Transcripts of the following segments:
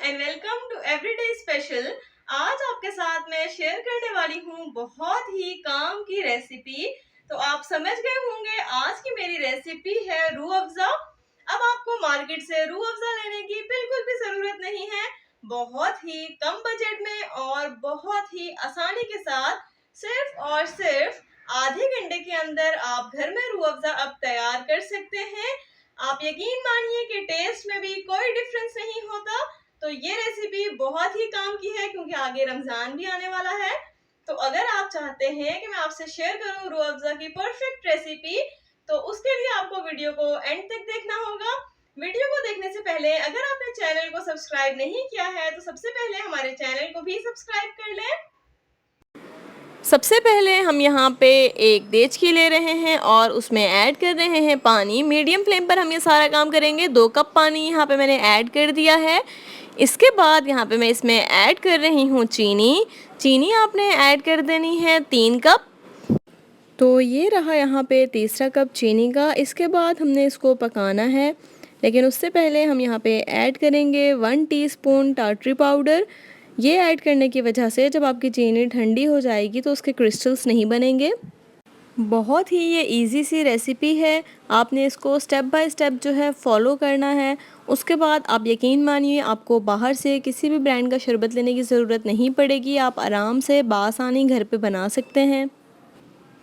And welcome to everyday special. आज आपके साथ मैं शेयर करने वाली हूँ बहुत ही काम की रेसिपी। तो आप समझ गए होंगे आज की मेरी रेसिपी है रूह अफ़ज़ा। अब आपको मार्केट से रूह अफ़ज़ा लेने की बिल्कुल भी जरूरत नहीं है। बहुत ही कम बजट में और बहुत ही आसानी के साथ सिर्फ और सिर्फ आधे घंटे के अंदर आप घर में रूह अफ़ज़ा अब तैयार कर सकते हैं। आप यकीन मानिए कि टेस्ट में भी कोई डिफरेंस नहीं होता। तो ये रेसिपी बहुत ही काम की है क्योंकि आगे रमजान भी आने वाला है। तो अगर आप चाहते हैं कि मैं आपसे शेयर करूं रूह अफ़ज़ा की परफेक्ट रेसिपी, तो उसके लिए आपको वीडियो को एंड तक देखना होगा। वीडियो को देखने से पहले अगर आपने चैनल को सब्सक्राइब नहीं किया है तो सबसे पहले हमारे चैनल को भी सब्सक्राइब कर लें। सबसे पहले हम यहाँ पे एक देचकी ले रहे हैं और उसमें ऐड कर रहे हैं पानी। मीडियम फ्लेम पर हम ये सारा काम करेंगे। 2 कप पानी यहाँ पे मैंने ऐड कर दिया है। इसके बाद यहाँ पे मैं इसमें ऐड कर रही हूँ चीनी। चीनी आपने ऐड कर देनी है 3 कप। तो ये रहा यहाँ पे तीसरा कप चीनी का। इसके बाद हमने इसको पकाना है, लेकिन उससे पहले हम यहाँ पे ऐड करेंगे 1 टीस्पून टाटरी पाउडर। ये ऐड करने की वजह से जब आपकी चीनी ठंडी हो जाएगी तो उसके क्रिस्टल्स नहीं बनेंगे। बहुत ही ये इजी सी रेसिपी है। आपने इसको स्टेप बाय स्टेप जो है फॉलो करना है। उसके बाद आप यकीन मानिए आपको बाहर से किसी भी ब्रांड का शरबत लेने की ज़रूरत नहीं पड़ेगी। आप आराम से बासानी घर पे बना सकते हैं।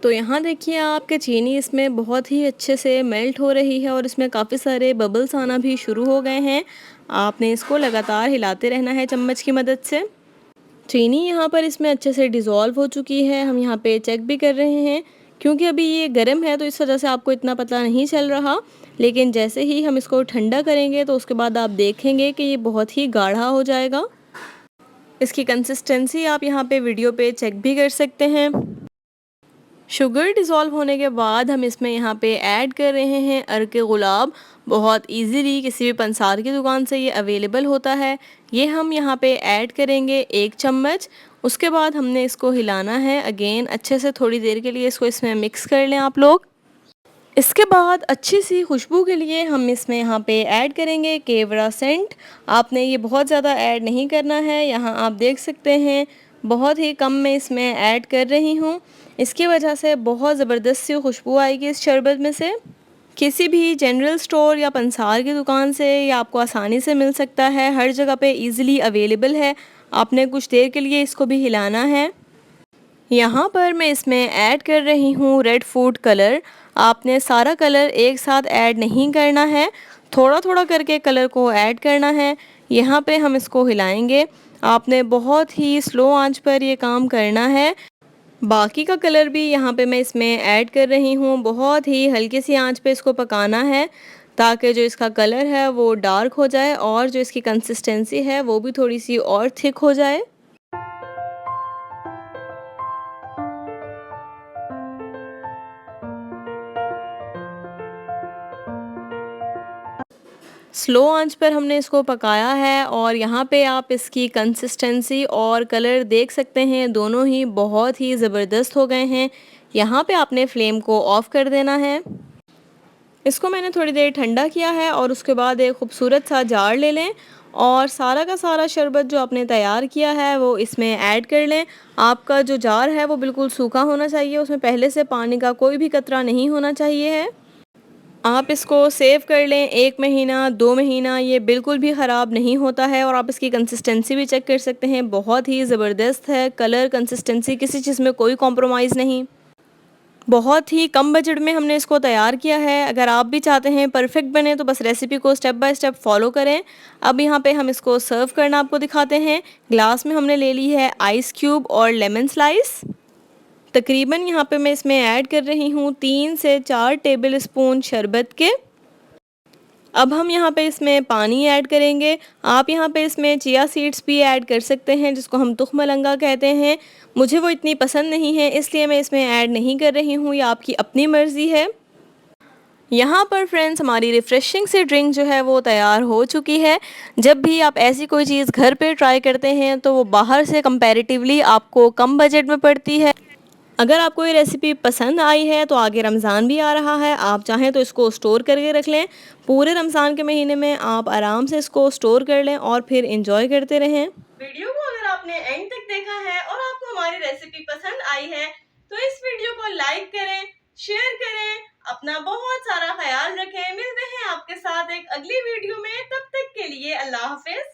तो यहाँ देखिए आपके चीनी इसमें बहुत ही अच्छे से मेल्ट हो रही है और इसमें काफ़ी सारे बबल्स आना भी शुरू हो गए हैं। आपने इसको लगातार हिलाते रहना है चम्मच की मदद से। चीनी यहाँ पर इसमें अच्छे से डिज़ोल्व हो चुकी है। हम यहाँ पे चेक भी कर रहे हैं क्योंकि अभी ये गर्म है तो इस वजह से आपको इतना पता नहीं चल रहा, लेकिन जैसे ही हम इसको ठंडा करेंगे तो उसके बाद आप देखेंगे कि ये बहुत ही गाढ़ा हो जाएगा। इसकी कंसिस्टेंसी आप यहाँ पे वीडियो पे चेक भी कर सकते हैं। शुगर डिज़ोल्व होने के बाद हम इसमें यहाँ पे ऐड कर रहे हैं अर्के गुलाब। बहुत इजीली किसी भी पंसार की दुकान से ये अवेलेबल होता है। ये हम यहाँ पे ऐड करेंगे 1 चम्मच। उसके बाद हमने इसको हिलाना है अगेन अच्छे से थोड़ी देर के लिए। इसको इसमें मिक्स कर लें आप लोग। इसके बाद अच्छी सी खुशबू के लिए हम इसमें यहाँ पे ऐड करेंगे केवड़ा सेंट। आपने ये बहुत ज़्यादा ऐड नहीं करना है। यहाँ आप देख सकते हैं बहुत ही कम मैं इसमें ऐड कर रही हूँ। इसकी वजह से बहुत ज़बरदस्त सी खुशबू आएगी इस शरबत में से। किसी भी जनरल स्टोर या पंसार की दुकान से या आपको आसानी से मिल सकता है। हर जगह पे इजीली अवेलेबल है। आपने कुछ देर के लिए इसको भी हिलाना है। यहाँ पर मैं इसमें ऐड कर रही हूँ रेड फूड कलर। आपने सारा कलर एक साथ ऐड नहीं करना है, थोड़ा थोड़ा करके कलर को ऐड करना है। यहाँ पे हम इसको हिलाएंगे। आपने बहुत ही स्लो आंच पर ये काम करना है। बाकी का कलर भी यहाँ पे मैं इसमें ऐड कर रही हूँ। बहुत ही हल्की सी आंच पे इसको पकाना है ताकि जो इसका कलर है वो डार्क हो जाए और जो इसकी कंसिस्टेंसी है वो भी थोड़ी सी और थिक हो जाए। स्लो आंच पर हमने इसको पकाया है और यहाँ पे आप इसकी कंसिस्टेंसी और कलर देख सकते हैं, दोनों ही बहुत ही ज़बरदस्त हो गए हैं। यहाँ पे आपने फ्लेम को ऑफ़ कर देना है। इसको मैंने थोड़ी देर ठंडा किया है और उसके बाद एक खूबसूरत सा जार ले लें और सारा का सारा शरबत जो आपने तैयार किया है वो इसमें ऐड कर लें। आपका जो जार है वो बिल्कुल सूखा होना चाहिए, उसमें पहले से पानी का कोई भी कतरा नहीं होना चाहिए है। आप इसको सेव कर लें 1 महीना 2 महीना, ये बिल्कुल भी ख़राब नहीं होता है। और आप इसकी कंसिस्टेंसी भी चेक कर सकते हैं, बहुत ही ज़बरदस्त है। कलर कंसिस्टेंसी किसी चीज़ में कोई कॉम्प्रोमाइज़ नहीं। बहुत ही कम बजट में हमने इसको तैयार किया है। अगर आप भी चाहते हैं परफेक्ट बने तो बस रेसिपी को स्टेप बाय स्टेप फॉलो करें। अब यहाँ पे हम इसको सर्व करना आपको दिखाते हैं। ग्लास में हमने ले ली है आइस क्यूब और लेमन स्लाइस। तकरीबन यहाँ पे मैं इसमें ऐड कर रही हूँ 3 से 4 टेबल स्पून शरबत के। अब हम यहाँ पे इसमें पानी ऐड करेंगे। आप यहाँ पे इसमें चिया सीड्स भी ऐड कर सकते हैं जिसको हम तुख्म लंगा कहते हैं। मुझे वो इतनी पसंद नहीं है इसलिए मैं इसमें ऐड नहीं कर रही हूँ, ये आपकी अपनी मर्ज़ी है। यहाँ पर फ्रेंड्स हमारी रिफ़्रेशिंग सी ड्रिंक जो है वो तैयार हो चुकी है। जब भी आप ऐसी कोई चीज़ घर पे ट्राई करते हैं तो वो बाहर से कंपैरेटिवली आपको कम बजट में पड़ती है। अगर आपको ये रेसिपी पसंद आई है तो आगे रमज़ान भी आ रहा है, आप चाहें तो इसको स्टोर करके रख लें। पूरे रमज़ान के महीने में आप आराम से इसको स्टोर कर लें और फिर एंजॉय करते रहें। वीडियो को अगर आपने एंड तक देखा है और आपको हमारी रेसिपी पसंद आई है तो इस वीडियो को लाइक करें, शेयर करें, अपना बहुत सारा ख्याल रखें। मिलते हैं आपके साथ एक अगली वीडियो में, तब तक के लिए अल्लाह हाफिज।